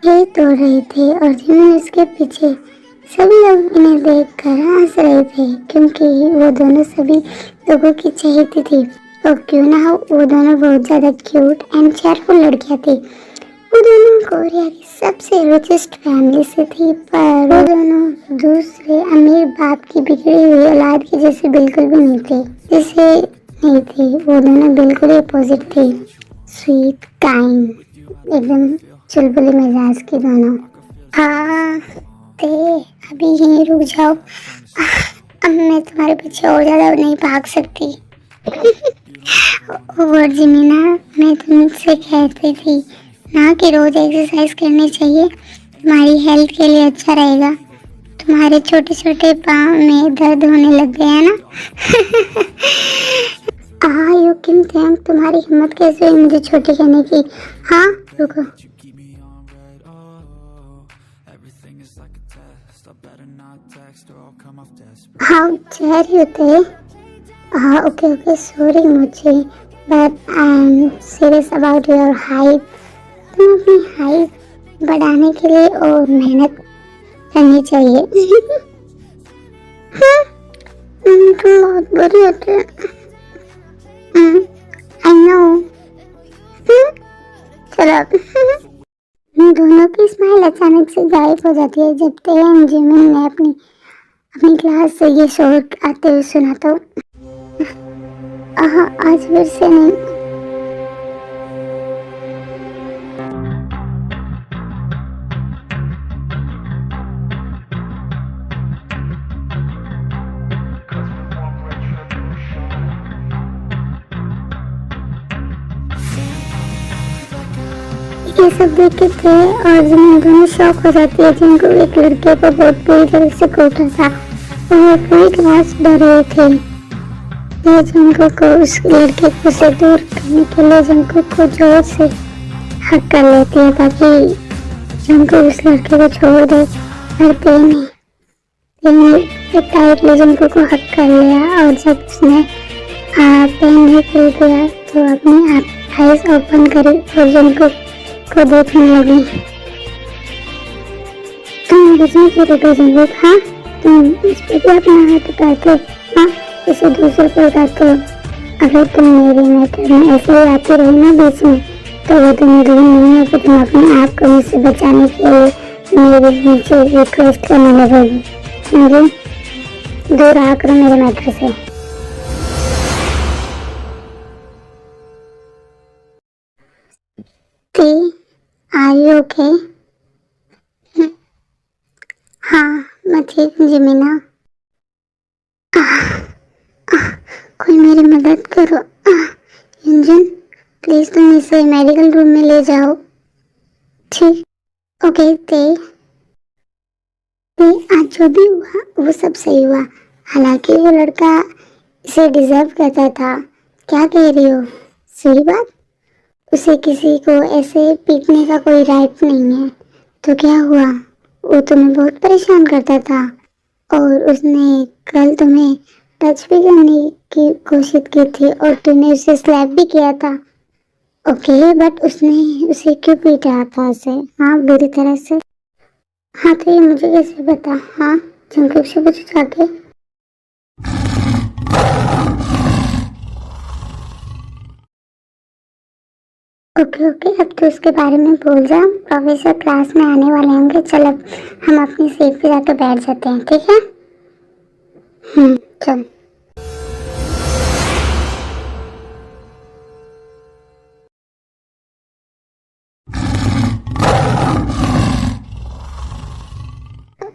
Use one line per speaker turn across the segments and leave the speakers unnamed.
ये तोड़ रहे थे और जिमिन उसके पीछे। सभी लोग इन्हें देखकर हंस रहे थे क्योंकि वो दोनों सभी लोगों की चहेती थी और क्यों ना हो वो दोनों बहुत ज्यादा क्यूट एंड चेयरफुल लड़कियां थी। वो दोनों कोरिया की सबसे रिचेस्ट फैमिली से थी, पर वो दोनों दूसरे अमीर बाप की बिगड़ी हुई औलाद के जैसे बिल्कुल भी नहीं थे। जैसे नहीं थे, वो दोनों बिल्कुल ही अपोजिट थे। स्वीट, काइंड, एकदम चुलबुली मिजाज की दोनों। हाँ ते अभी यहीं रुक जाओ, अब मैं तुम्हारे पीछे और ज्यादा नहीं भाग सकती। और जिमीना, मैं तुमसे कहती थी ना कि रोज एक्सरसाइज करनी चाहिए, तुम्हारी हेल्थ के लिए अच्छा रहेगा। तुम्हारे छोटे छोटे पाँव में दर्द होने लग गया है ना। हाँ युकिन थैंक, तुम्हारी हिम्मत कैसे हुई मुझे छोटी कहने की। हाँ रुको, हाउ डेयर यू थे। हाँ ओके ओके सॉरी मुझे, but I am serious about your height. तुम अपनी हाइट बढ़ाने के लिए और मेहनत करनी चाहिए। हाँ, तुम बहुत बुरी होती है। I know. चलो। दोनों की स्माइल अचानक से गायब हो जाती है जब तेम जिमिन ने अपनी क्लास से ये शोर आते हुए सुना तो। आज फिर से नहीं। ये सब देखते थे और जिमिन दोनों शॉक हो जाती है जिनको एक लड़के को बहुत बुरी तरह से कोटा था और पूरी क्लास डर रहे थे। ये जंको को उस लड़के को से दूर करने के लिए जंको को जोर से हक कर लेती है ताकि जंको उस लड़के को छोड़ दे। पर पेन टाइटली जंको को हक कर लिया और जब उसने पेन ही कर दिया तो अपनी आईज ओपन करी और जंको को देखने लगी। तुम बुझने की रुको जंको। हाँ तुम इस पे भी अपना हाथ उठाते। हाँ किसी दूसरे को उठाते हो। अगर तुम मेरे मैटर में ऐसे ही आती रही ना बीच में तो वो तो मेरी नहीं है कि तुम अपने आप को मुझसे बचाने के लिए मेरे नीचे रिक्वेस्ट करने लगोगी। समझे? दूर रहा करो मेरे मैटर से। Are you okay? हाँ मैं ठीक हूँ जिमिना। कोई मेरी मदद करो। इंजन प्लीज तुम इसे मेडिकल रूम में ले जाओ। ठीक ओके ते आज जो भी हुआ वो सब सही हुआ। हालांकि वो लड़का इसे डिजर्व करता था। क्या कह रही हो? सही बात, उसे किसी को ऐसे पीटने का कोई राइट नहीं है। तो क्या हुआ? वो तुम्हें बहुत परेशान करता था और उसने कल तुम्हें टच भी करने की कोशिश की थी और तूने उसे स्लैप भी किया था। ओके बट उसने उसे क्यों पीटा था उसे? हाँ बुरी तरह से। हाँ तो ये मुझे कैसे पता? हाँ जंकुक से पूछो जाके। ओके ओके अब तो उसके बारे में भूल जाओ। प्रोफेसर क्लास में आने वाले होंगे। चलो हम अपनी सीट पे जाके बैठ जाते हैं, ठीक है? चल।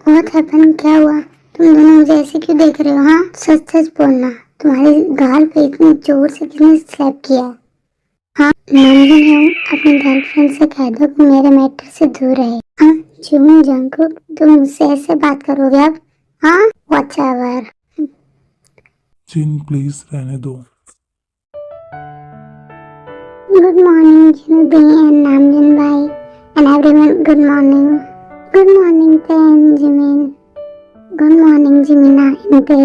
बहुत हैपन, क्या हुआ? तुम दोनों मुझे ऐसे क्यों देख रहे हो? हाँ सच सच बोलना, तुम्हारे गाल पे इतने जोर से किसने स्लैप किया? हाँ नंदन है, अपनी गर्लफ्रेंड से कह दो कि मेरे मैटर से दूर रहे। हाँ जून जंकुक तुम मुझसे ऐसे बात करोगे अब? हाँ व्हाटएवर।
जिन प्लीज रहने दो।
गुड मॉर्निंग जिनबी एंड नामजन भाई and everyone. Good morning. Good morning पेन जिमिन। गुड मॉर्निंग जिमिना एंड पे।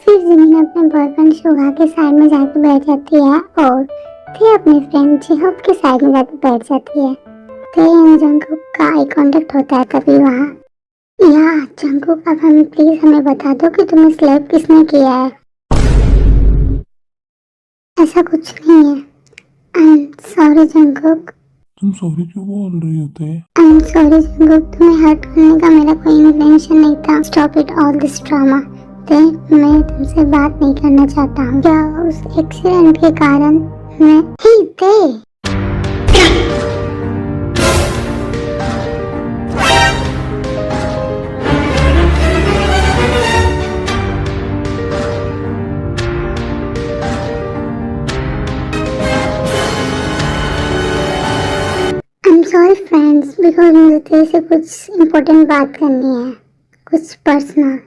फिर जिमिन अपने बॉयफ्रेंड शुगा के साइड में जाकर बैठ जाती है और ते अपने फ्रेंड जिहोप के साइड में जाकर बैठ जाती है। ते एंड जंगकुक का आई कांटेक्ट होता है तभी वहाँ। या जंगकुक, अब हमें बता दो कि तुम्हें स्लेप किसने किया है। ऐसा कुछ नहीं है। I am sorry Jungkook.
तुम सॉरी क्यों बोल रही होते?
आई एम सॉरी जंगकुक, तुम्हें हर्ट करने का मेरा कोई इंटेंशन नहीं था। Stop it all this drama. ते मैं तुमसे बात नहीं करना चाहता हूँ। क्या उस एक्सीडेंट के कारण मैं ही ते सॉरी फ्रेंड्स, बिकॉज मुझे तेरे से कुछ इम्पोर्टेंट बात करनी है, कुछ पर्सनल।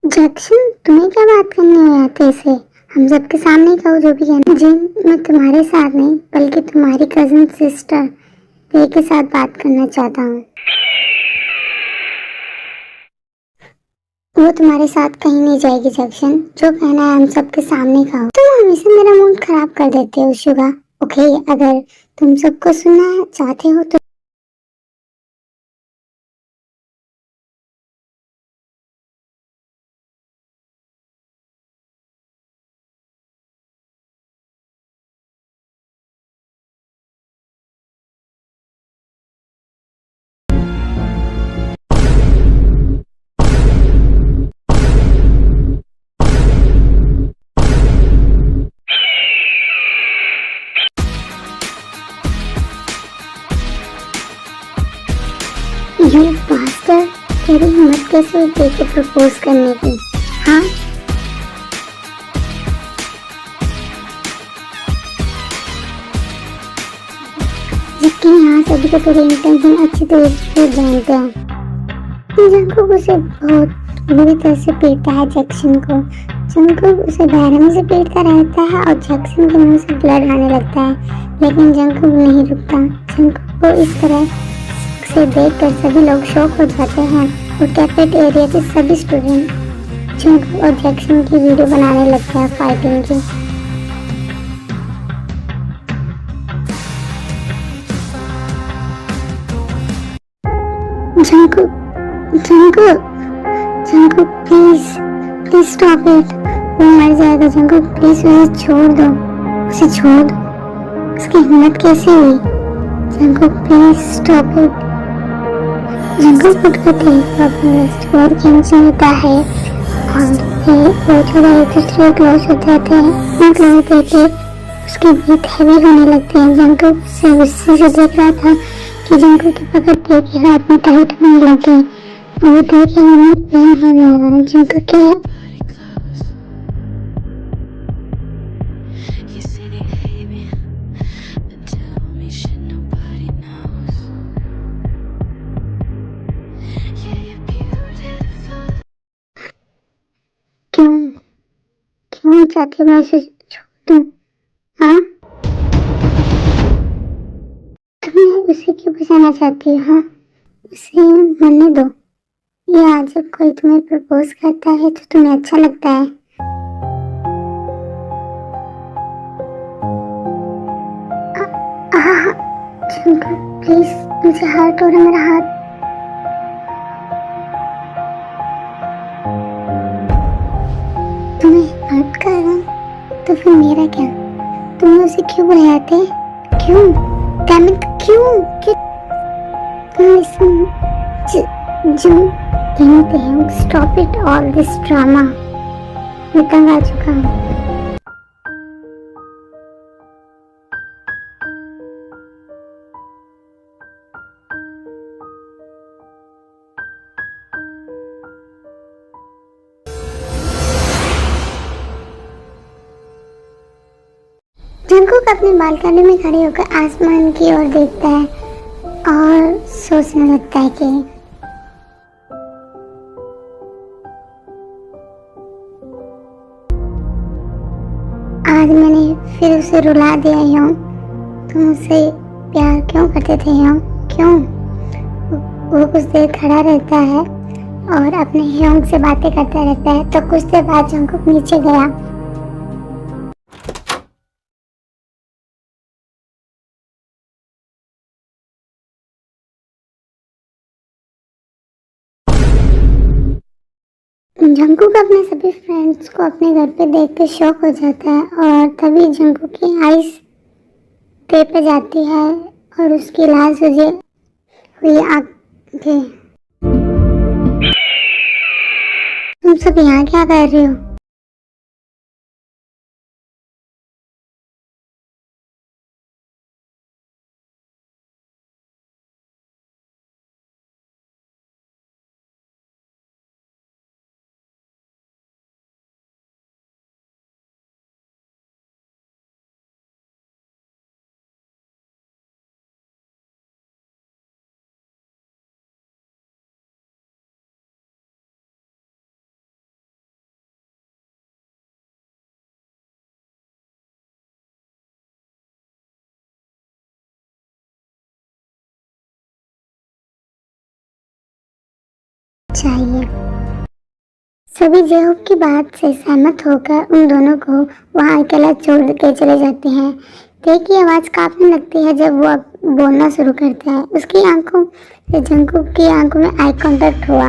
जैक्सन, तुम्हें क्या बात करनी है यार तेरे से? हम सबके सामने कहो जो भी कहना। जिन, मैं तुम्हारे साथ नहीं बल्कि तुम्हारी कजिन सिस्टर ते के साथ बात करना चाहता हूँ। वो तुम्हारे साथ कहीं नहीं जाएगी जैक्सन, जो कहना है हम सबके सामने कहो। तुम हमेशा मेरा मूड खराब कर देते हो शुगा। ओके, अगर तुम सबको सुनना चाहते हो तो यू मास्टर, तेरी हिम्मत कैसे हुई ते को प्रपोज करने की? हाँ, जबकि यहाँ सभी को तेरे इंटेंशन अच्छी तरह से जानते हैं। जंगकुक उसे बहुत बुरी तरह से पीटता है जैक्सन को। जंगकुक उसे बेरहमी से पीटता रहता है और जैक्सन के मुंह से ब्लड आने लगता है, लेकिन जंगकुक नहीं रुकता। जंगकुक को इस तरह से देखकर सभी लोग शॉक हो जाते हैं और कैफेटेरिया के सभी स्टूडेंट जंगकुक और जैक्सन की वीडियो बनाने लगते हैं फाइटिंग की। Jungkook, Jungkook, Jungkook please stop it. वो मर जाएगा। जंगकुक प्लीज उसे छोड़ दो, उसे छोड़ दो। उसकी हिम्मत कैसे हुई? Jungkook please stop it. Jungkook उठ कर अपने और कैंसिल होता है और वो थोड़ा एक दूसरे क्लोज हो जाते हैं। क्लोज देखे उसकी ब्रीथ हैवी होने लगती है। जंगकुक से गुस्से से देख रहा था कि जंगकुक की पकड़ ते के हाथ में टाइट होने लगी। वो ते के हाथ में पेन होने लगा। जंगकुक क्या क्यों क्यों चाहती मैं उसे छोड़ दूं? हाँ, तुम्हें उसे क्यों बचाना चाहती हो? हाँ, उसे मरने दो। या जब कोई तुम्हें प्रपोज करता है तो तुम्हें अच्छा लगता है? प्लीज, मुझे हर्ट हो रहा है, मेरा हाथ। तुम्हें हर्ट कर रहा है तो फिर मेरा क्या? तुमने उसे क्यों बुलाते? क्यों? डैम इट, क्यों? Listen, June, कहते हैं stop it all this drama। मैं तंग आ चुका हूँ। जंगकुक अपनी बालकनी में खड़े होकर आसमान की ओर देखता है और सोचने लगता है कि आज मैंने फिर उसे रुला दिया। यूं तुम उससे प्यार क्यों करते थे? यूं क्यों? वो कुछ देर खड़ा रहता है और अपने ह्योंग से बातें करता रहता है। तो कुछ देर बाद जंगकुक नीचे गया जंकुक अपने सभी फ्रेंड्स को अपने घर पे देख के शॉक हो जाता है और तभी जंकुक की आइस पे पे जाती है और उसकी लाल सूजी हुई आंखें। तुम सब यहाँ क्या कर रहे हो? चाहिए। सभी जेहोब की बात से सहमत होकर उन दोनों को वहां अकेला छोड़ के चले जाते हैं। ते की आवाज कांपने लगती है जब वो बोलना शुरू करता है। उसकी आंखों से जंकुक की आंखों में आई कांटेक्ट हुआ।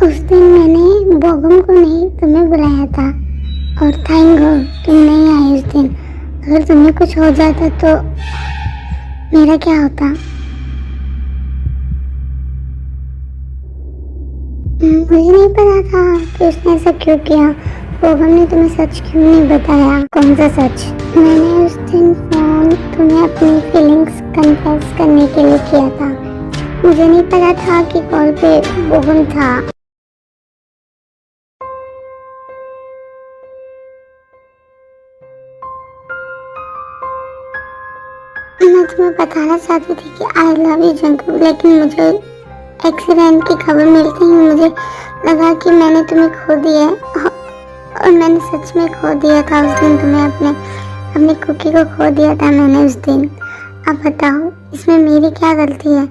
उस दिन मैंने बोगम को नहीं तुम्हें बुलाया था और थैंक गॉड तुम नहीं आई उस दिन। अगर तुम्हें कुछ हो जाता तो मेरा क्या होता? मुझे नहीं पता था कि उसने ऐसा क्यों किया। बोगम ने तुम्हें सच क्यों नहीं बताया? कौन सा सच? मैंने उस दिन फोन तुम्हें अपनी फीलिंग्स कन्फेस करने के लिए किया था। मुझे नहीं पता था कि कॉल पे बोगम था। मैं तुम्हें बताना चाहती थी कि आई लव यू जंकुक, लेकिन मुझे एक्सीडेंट की खबर मिलते ही मुझे लगा कि मैंने तुम्हें खो दिया और मैंने सच में खो दिया था उस दिन तुम्हें। अपनी कुकी को खो दिया था मैंने उस दिन। अब बताओ इसमें मेरी क्या गलती है?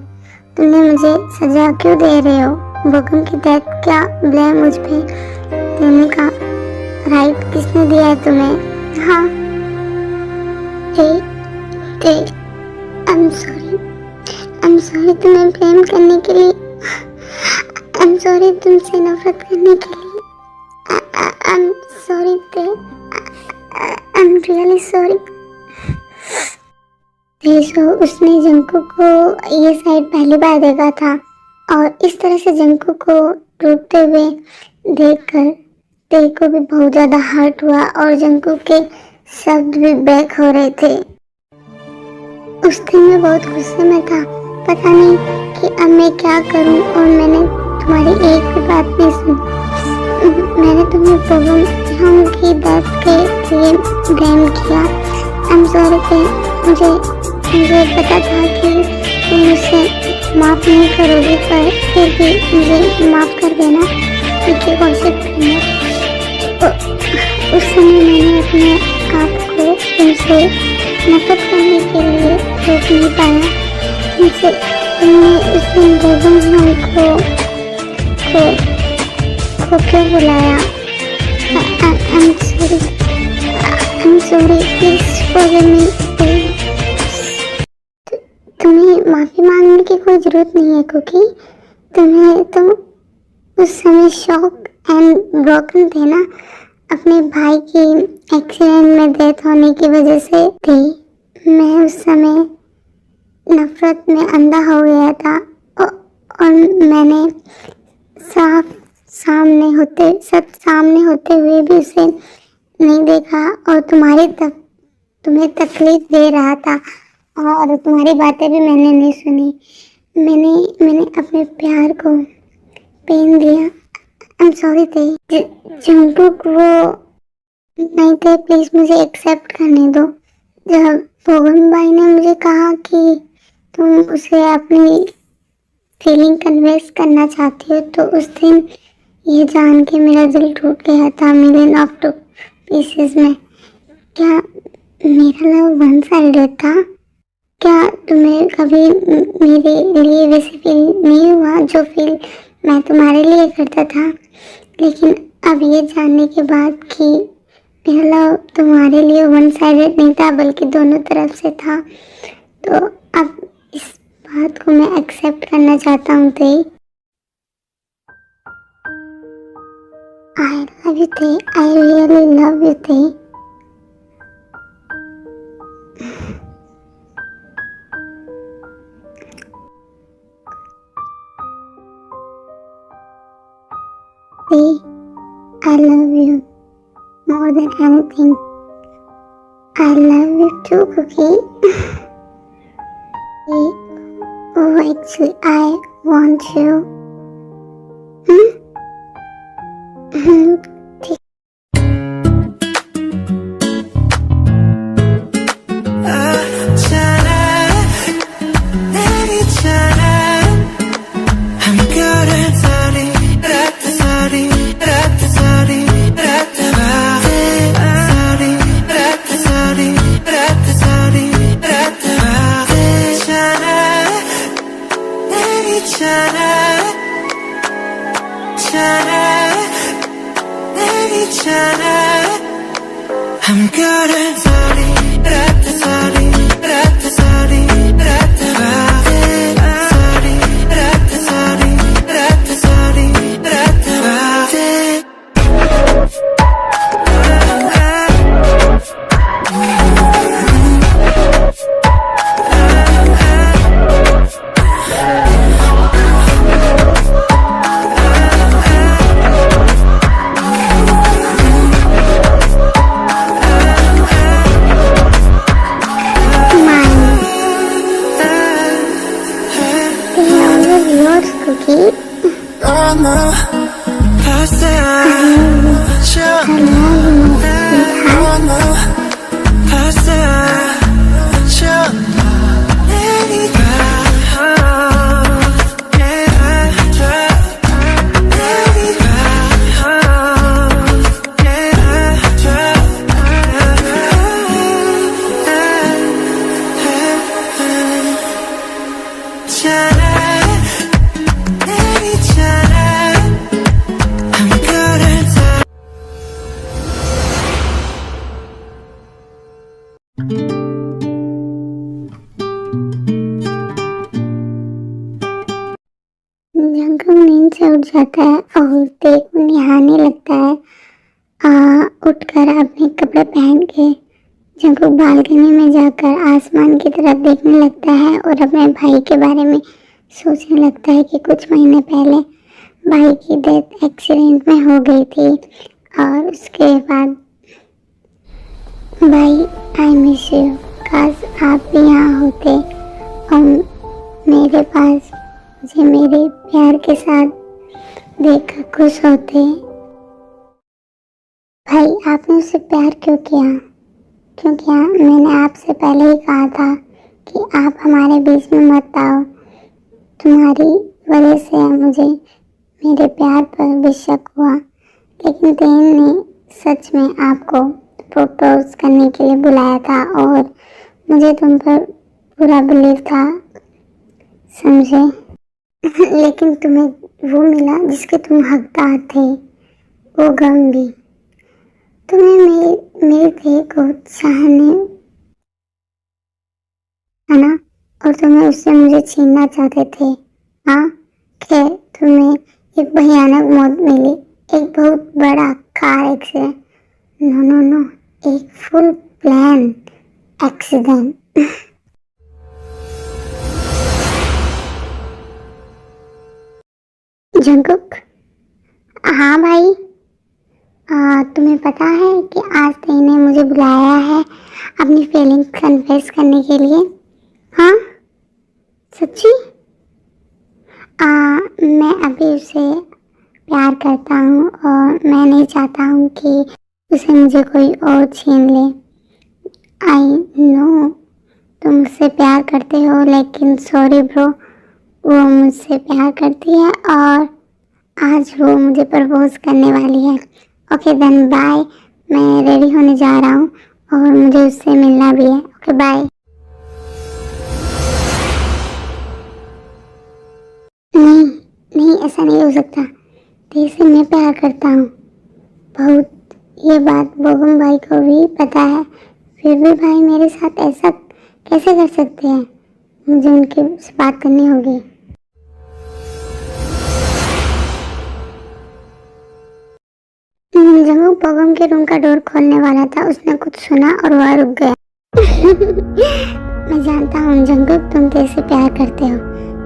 तुमने मुझे सजा क्यों दे रहे हो? बोगम की डेथ क्या ब्लेम मुझ पे देने का राइट किसने दिया है तुम्हें? हाँ I'm sorry तुम्हें प्रेम करने के लिए। I'm sorry तुमसे नफरत करने के लिए। I'm sorry ते। I'm really sorry। उसने जंकुक को ये साइड पहली बार देखा था और इस तरह से जंकुक को टूटते हुए देखकर ते को भी बहुत ज्यादा हर्ट हुआ और जंकुक के शब्द भी बैक हो रहे थे। उस दिन मैं बहुत गुस्से में था, पता नहीं कि अब मैं क्या करूं और मैंने तुम्हारी एक भी बात नहीं सुनी। मैंने तुम्हें बोगम की डेथ के लिए ब्लेम किया। आई एम सॉरी कि मुझे पता था कि तुम मुझसे माफ नहीं करोगे, पर फिर भी मुझे माफ कर देना की कोशिश करना। उस समय मैंने अपने आप को तुमसे नफरत करने के लिए रोक नहीं पाया। तुमने उस दिन बोगम को क्यों बुलाया? I'm sorry, please forgive me। तुम्हें माफी मांगने की कोई जरूरत नहीं है क्योंकि तुम उस समय शॉक एंड ब्रोकन थे ना, अपने भाई की एक्सीडेंट में डेथ होने की वजह से थी। मैं उस समय नफरत में अंधा हो गया था और मैंने सब सामने होते हुए भी उसे नहीं देखा और तुम्हें तकलीफ दे रहा था और तुम्हारी बातें भी मैंने नहीं सुनी। मैंने अपने प्यार को पेन दिया। आई एम सॉरी थे। जंकुक वो नहीं थे, प्लीज मुझे एक्सेप्ट करने दो। जब बोगम भाई ने मुझे कहा कि तुम उसे अपनी फीलिंग कन्वेस करना चाहती हो तो उस दिन ये जान के मेरा दिल टूट गया था मिलियन ऑफ पीसेस में। क्या मेरा लव वन साइडेड था? क्या तुम्हें कभी मेरे लिए वैसे फील नहीं हुआ जो फील मैं तुम्हारे लिए करता था? लेकिन अब ये जानने के बाद कि मेरा लव तुम्हारे लिए वन साइडेड नहीं था बल्कि दोनों तरफ से था, तो अब इस बात को मैं एक्सेप्ट करना चाहता हूँ। I love you, Tay. I really love you, Tay. Tay, I love you more than anything. I love you too, Cookie. Tay, oh, actually, I want you. ठीक
I'm good at sorry, sorry, sorry,
Cookie. जंगल नींद से उठ जाता है और तेग को निहारने लगता है। उठकर अपने कपड़े पहन के जंगल बालकनी में जाकर आसमान की तरफ देखने लगता है और अपने भाई के बारे में सोचने लगता है कि कुछ महीने पहले भाई की डेथ एक्सीडेंट में हो गई थी और उसके बाद भाई आई मिस यू, काश आप भी यहाँ होते और मेरे पास मुझे मेरे प्यार के साथ देखकर खुश होते। भाई आपने उससे प्यार क्यों किया? क्योंकि मैंने आपसे पहले ही कहा था कि आप हमारे बीच में मत आओ। तुम्हारी वजह से मुझे मेरे प्यार पर भी शक हुआ, लेकिन तेन ने सच में आपको प्रपोज करने के लिए बुलाया था और मुझे तुम पर पूरा बिलीव था, समझे? लेकिन तुम्हें वो मिला जिसके तुम हकदार थे, वो गम भी। तुम्हें मेरे थे को चाहने है ना, और तुम्हें उससे मुझे छीनना चाहते थे। हाँ, खैर तुम्हें एक भयानक मौत मिली, एक बहुत बड़ा car accident. No no no, एक फुल प्लान एक्सीडेंट। जंकुक, हाँ भाई, तुम्हें पता है कि आज तेने मुझे बुलाया है अपनी फीलिंग कन्फेस करने के लिए? हाँ सच्ची? मैं अभी उसे प्यार करता हूँ और मैं नहीं चाहता हूँ कि उसे मुझे कोई और छीन ले। आई नो तुम मुझसे प्यार करते हो, लेकिन सॉरी ब्रो, वो मुझसे प्यार करती है और आज वो मुझे प्रपोज करने वाली है। ओके देन बाय, मैं रेडी होने जा रहा हूँ और मुझे उससे मिलना भी है। Okay bye. नहीं नहीं, ऐसा नहीं हो सकता, तेरे से मैं प्यार करता हूँ बहुत। ये बात बोगम भाई को भी पता है, फिर भी भाई मेरे साथ ऐसा कैसे कर सकते हैं? मुझे उनके से बात करनी होगी। बगम के रूम का डोर खोलने वाला था, उसने कुछ सुना और वह रुक गया। मैं जानता हूँ जंगकुक, तुम तेरे से प्यार करते हो,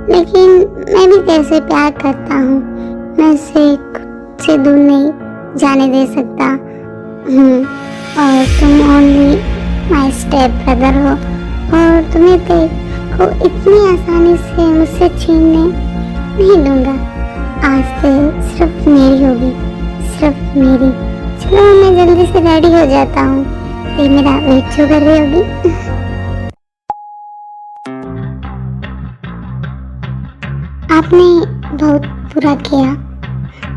लेकिन मैं भी तेरे से प्यार करता हूँ। मैं उसे खुद से दूर नहीं जाने दे सकता हूँ, और तुम ओनली माय स्टेप ब्रदर हो, और तुम्हें को इतनी आसानी से मुझसे छीनने नहीं दूंगा। आज से सिर्फ मेरी होगी, सिर्फ मेरी। चलो मैं जल्दी से रेडी हो जाता हूँ, ये मेरा वेट जो कर रही होगी। आपने बहुत बुरा किया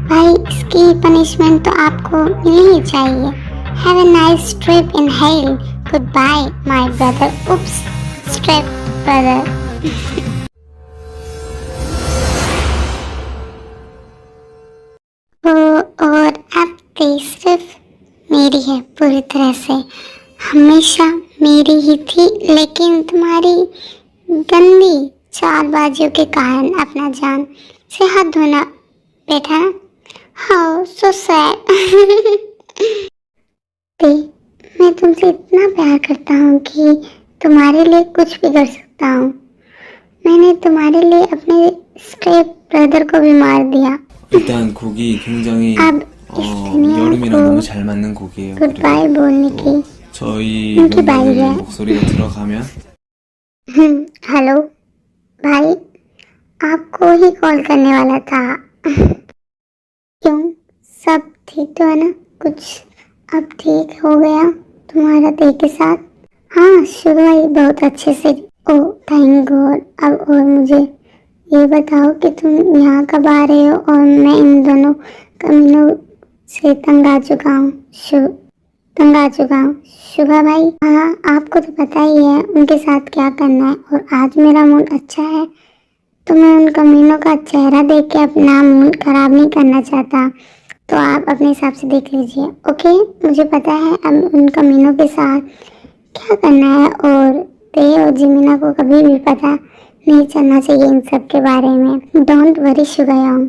भाई, इसकी पनिशमेंट तो आपको मिलनी ही चाहिए। Have a nice trip in hell, good bye my brother. Oops, step brother. और अब ते सिर्फ मेरी है पूरी तरह से, हमेशा मेरी ही थी, लेकिन तुम्हारी गंदी चालबाजियों के कारण अपना जान से हाथ धोना बैठा। How so sad. मैं तुमसे इतना प्यार करता हूँ कि तुम्हारे लिए कुछ भी कर सकता हूँ। मैंने तुम्हारे लिए अपने स्टेप ब्रदर को भी मार दिया।
일단 곡이 굉장히
अब इस दुनिया
여름이랑
को
너무 잘 맞는 곡이에요.
गुड बाय बोलने की
저희
उनकी बारी
멤버들
है।
목소리가 들어가면
हेलो भाई, आपको ही कॉल करने वाला था। क्यों, सब ठीक तो है ना? कुछ अब ठीक हो गया तुम्हारा ते के साथ? हाँ शुरू भाई, बहुत अच्छे से। ओ थैंक गॉड। अब और मुझे ये बताओ कि तुम यहाँ कब आ रहे हो, और मैं इन दोनों कमीनों से तंग आ चुका हूँ। शुभा भाई, हाँ आपको तो पता ही है उनके साथ क्या करना है, और आज मेरा मूड अच्छा है तो मैं उन कमीनों का चेहरा देख के अपना मूड खराब नहीं करना चाहता, तो आप अपने हिसाब से देख लीजिए। ओके, मुझे पता है अब उन कमीनों के साथ क्या करना है, और ते और जिमिना को कभी भी पता नहीं चलना चाहिए इन सब के बारे में। डोंट वरी शुगायोंग,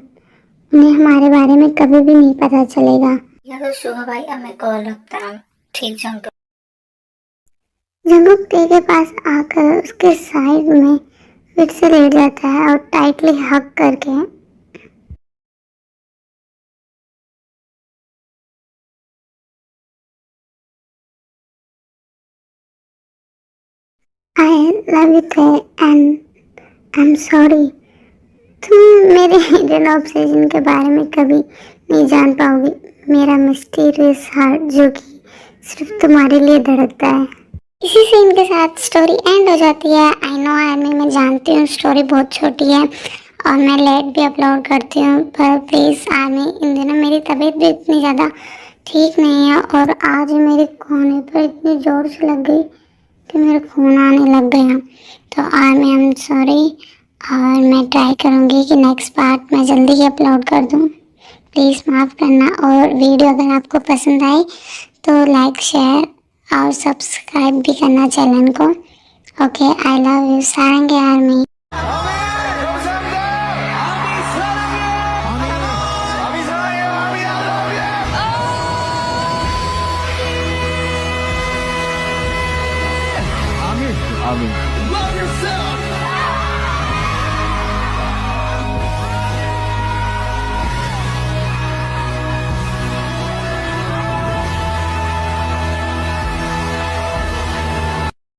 उन्हें हमारे बारे में कभी भी नहीं पता चलेगा।
चलो शुभ भाई, अब मैं कॉल रखता हूँ। ठीक जंगकुक।
जंगकुक ते के पास आकर उसके साइड में फिर से लेट जाता है और टाइटली हग करके आई लव यू थे एंड आई एम सॉरी। तुम मेरे हिडन ऑब्सेशन के बारे में कभी नहीं जान पाओगी, मेरा मिस्टीरियस हार्ट जो कि सिर्फ तुम्हारे लिए धड़कता है। इसी से इनके साथ स्टोरी एंड हो जाती है। आई नो आर्मी, मैं जानती हूँ स्टोरी बहुत छोटी है और मैं लेट भी अपलोड करती हूँ, पर प्लीज़ आर्मी, इन दिनों मेरी तबीयत भी इतनी ज़्यादा ठीक नहीं है, और आज मेरे कोने पर इतनी ज़ोर से लग गई कि मेरा खून आने लग गया। तो आर्मी आई एम सॉरी, और मैं ट्राई करूँगी कि नेक्स्ट पार्ट मैं जल्दी ही अपलोड कर दूँ। प्लीज़ माफ़ करना, और वीडियो अगर आपको पसंद आई तो लाइक, शेयर और सब्सक्राइब भी करना चैनल को। ओके, आई लव यू, सारंगे आर्मी।
아멘.